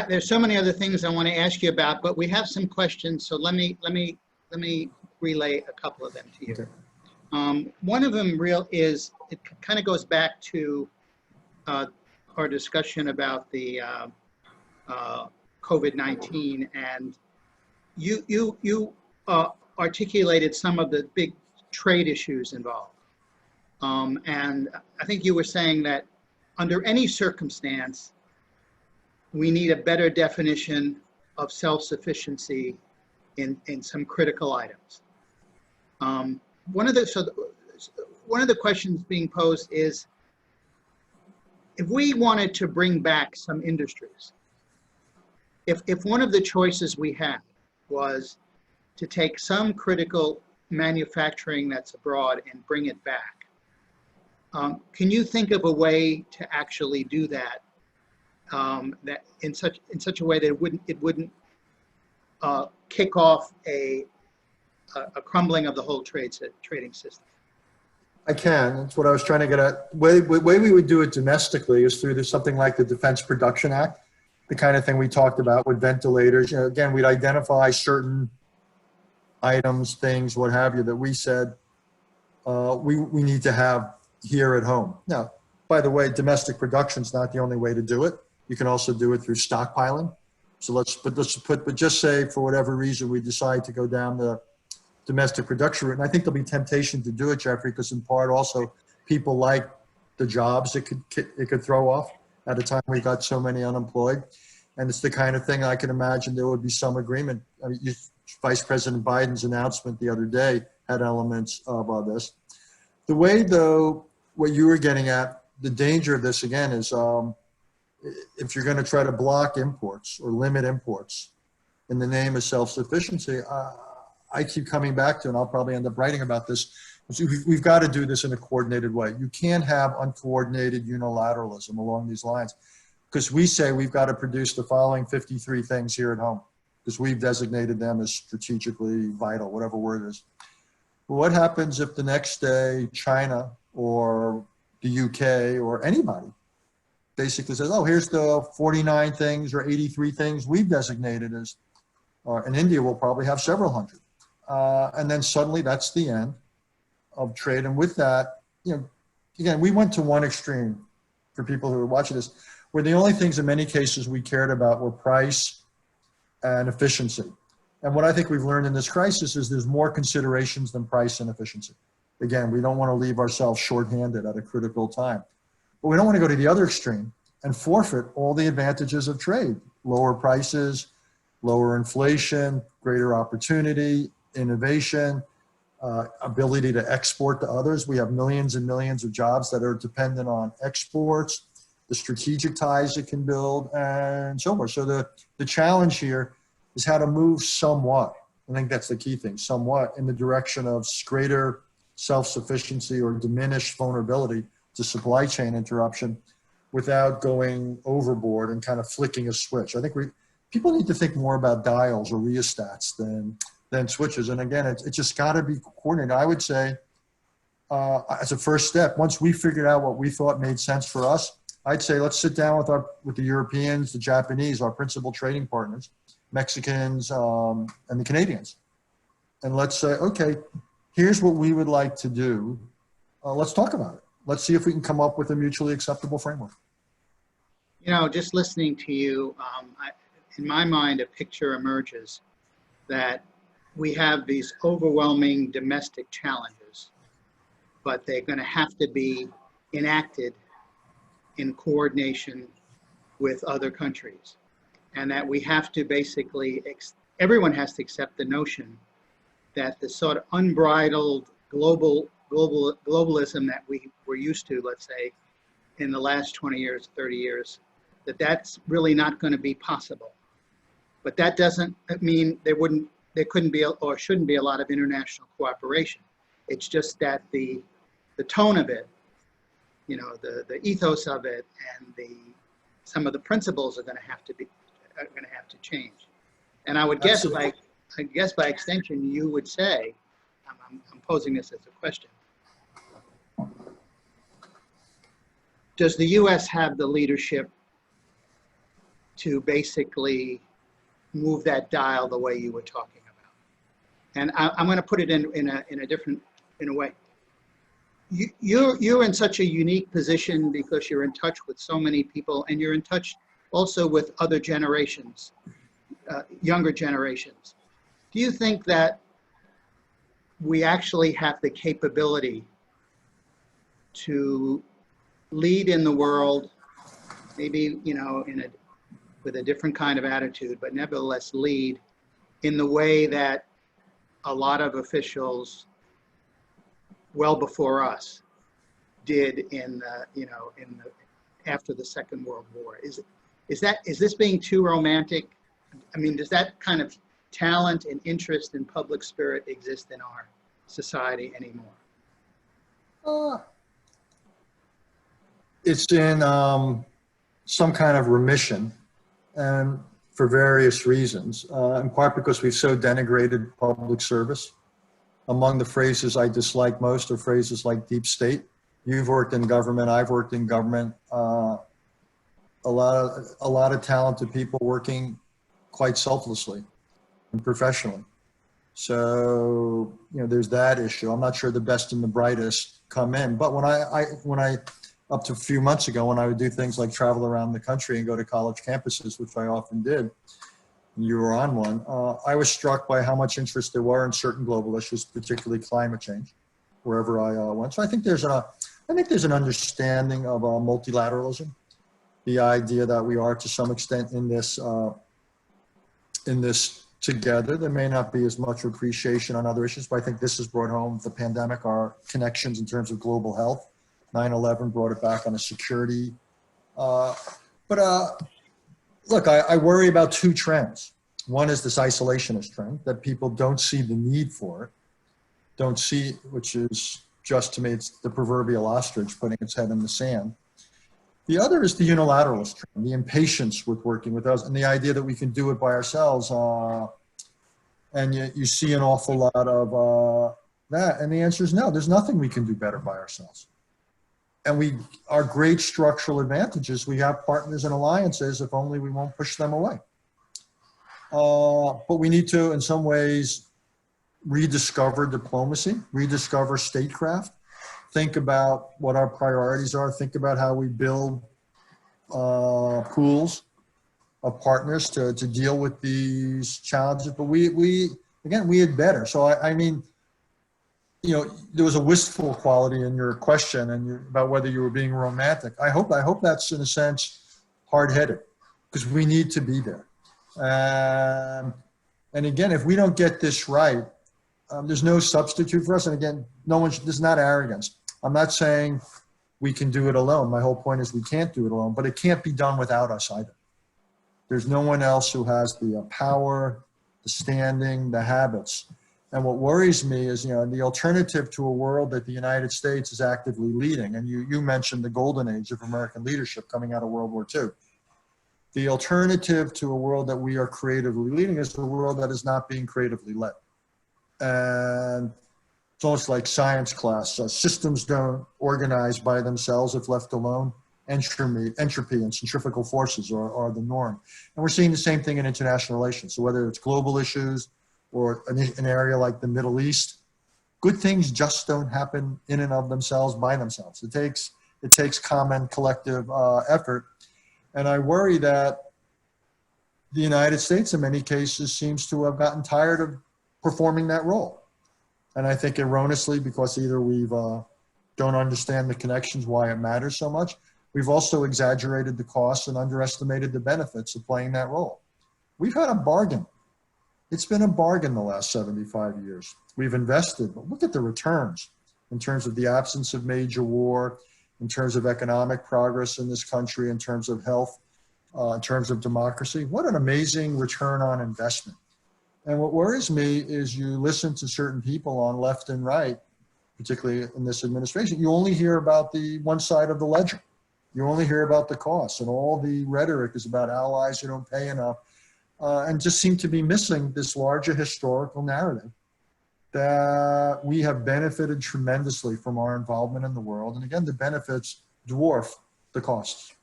There's so many other things I want to ask you about, but we have some questions, so let me relay a couple of them to you. Okay. One of them it kind of goes back to our discussion about the COVID-19, and you articulated some of the big trade issues involved. And I think you were saying that under any circumstance, we need a better definition of self-sufficiency in some critical items. One of the questions being posed is, if we wanted to bring back some industries, if one of the choices we had was to take some critical manufacturing that's abroad and bring it back, can you think of a way to actually do that, that in such a way that it wouldn't kick off a crumbling of the whole trading system? I can. That's what I was trying to get at. The way we would do it domestically is through something like the Defense Production Act, the kind of thing we talked about with ventilators. You know, again, we'd identify certain items, things, what have you, that we said we need to have here at home. Now, by the way, domestic production is not the only way to do it. You can also do it through stockpiling. So but just say for whatever reason we decide to go down the domestic production route. And I think there'll be temptation to do it, Jeffrey, because in part also people like the jobs it could throw off at a time we've got so many unemployed. And it's the kind of thing I can imagine there would be some agreement. I mean, Vice President Biden's announcement the other day had elements of this. The way, though, what you were getting at, the danger of this, again, is if you're going to try to block imports or limit imports in the name of self-sufficiency, I keep coming back to, and I'll probably end up writing about this, we've got to do this in a coordinated way. You can't have uncoordinated unilateralism along these lines, because we say we've got to produce the following 53 things here at home, because we've designated them as strategically vital, whatever word it is. But what happens if the next day China or the UK or anybody basically says, oh, here's the 49 things or 83 things we've designated as, and India will probably have several hundred. And then suddenly that's the end of trade. And with that, you know, again, we went to one extreme for people who are watching this, where the only things in many cases we cared about were price and efficiency. And what I think we've learned in this crisis is there's more considerations than price and efficiency. Again, we don't want to leave ourselves shorthanded at a critical time. But we don't want to go to the other extreme and forfeit all the advantages of trade: lower prices, lower inflation, greater opportunity, innovation, ability to export to others. We have millions and millions of jobs that are dependent on exports, the strategic ties it can build, and so forth. So the challenge here is how to move somewhat, I think that's the key thing, somewhat in the direction of greater self-sufficiency or diminished vulnerability to supply chain interruption without going overboard and kind of flicking a switch. I think people need to think more about dials or rheostats than switches. And again, it's just got to be coordinated. I would say, as a first step, once we figured out what we thought made sense for us, I'd say let's sit down with the Europeans, the Japanese, our principal trading partners, Mexicans, and the Canadians, and let's say, okay, here's what we would like to do. Let's talk about it. Let's see if we can come up with a mutually acceptable framework. You know, just listening to you, in my mind, a picture emerges that we have these overwhelming domestic challenges, but they're going to have to be enacted in coordination with other countries. And that we have to basically, everyone has to accept the notion that the sort of unbridled globalism that we were used to, let's say, in the last 20 years, 30 years, that's really not going to be possible. But that doesn't mean there couldn't be or shouldn't be a lot of international cooperation. It's just that the tone of it, you know, the ethos of it, and some of the principles are going to have to change. And I would guess by extension, you would say, I'm posing this as a question, does the U.S. have the leadership to basically move that dial the way you were talking about. And I'm going to put it in a way. You're in such a unique position because you're in touch with so many people, and you're in touch also with other generations, younger generations. Do you think that we actually have the capability to lead in the world, maybe, you know, with a different kind of attitude, but nevertheless lead in the way that a lot of officials well before us did after the Second World War? Is this being too romantic? I mean, does that kind of talent and interest in public spirit exist in our society anymore? It's in some kind of remission, and for various reasons, in part because we've so denigrated public service. Among the phrases I dislike most are phrases like deep state. You've worked in government, I've worked in government. A lot of talented people working quite selflessly and professionally. So, you know, there's that issue. I'm not sure the best and the brightest come in, but when I up to a few months ago, when I would do things like travel around the country and go to college campuses, which I often did, and you were on one, I was struck by how much interest there were in certain global issues, particularly climate change, wherever I went. So I think there's an understanding of multilateralism, the idea that we are to some extent in this together. There may not be as much appreciation on other issues, but I think this has brought home the pandemic, our connections in terms of global health. 9/11 brought it back on a security. Look, I worry about two trends. One is this isolationist trend, that people don't see the need for it, which is just, to me, it's the proverbial ostrich putting its head in the sand. The other is the unilateralist trend, the impatience with working with us, and the idea that we can do it by ourselves. And you see an awful lot of that. And the answer is no, there's nothing we can do better by ourselves. And our great structural advantages, we have partners and alliances, if only we won't push them away. But we need to, in some ways, rediscover diplomacy, rediscover statecraft, think about what our priorities are, think about how we build pools of partners to deal with these challenges. But we had better. So I mean, you know, there was a wistful quality in your question about whether you were being romantic. I hope that's in a sense hard-headed, because we need to be there. And again, if we don't get this right, there's no substitute for us. And again, this is not arrogance. I'm not saying we can do it alone. My whole point is we can't do it alone, but it can't be done without us either. There's no one else who has the power, the standing, the habits. And what worries me is, you know, the alternative to a world that the United States is actively leading, and you mentioned the golden age of American leadership coming out of World War II. The alternative to a world that we are creatively leading is a world that is not being creatively led. And it's almost like science class. Systems don't organize by themselves if left alone. Entropy and centrifugal forces are the norm. And we're seeing the same thing in international relations. So whether it's global issues or an area like the Middle East, good things just don't happen in and of themselves by themselves. It takes common collective effort. And I worry that the United States in many cases seems to have gotten tired of performing that role. And I think erroneously, because either we don't understand the connections, why it matters so much. We've also exaggerated the costs and underestimated the benefits of playing that role. We've had a bargain. It's been a bargain the last 75 years. We've invested, but look at the returns in terms of the absence of major war, in terms of economic progress in this country, in terms of health, in terms of democracy. What an amazing return on investment. And what worries me is you listen to certain people on left and right, particularly in this administration, you only hear about the one side of the ledger. You only hear about the costs, and all the rhetoric is about allies who don't pay enough, and just seem to be missing this larger historical narrative that we have benefited tremendously from our involvement in the world. And again, the benefits dwarf the costs.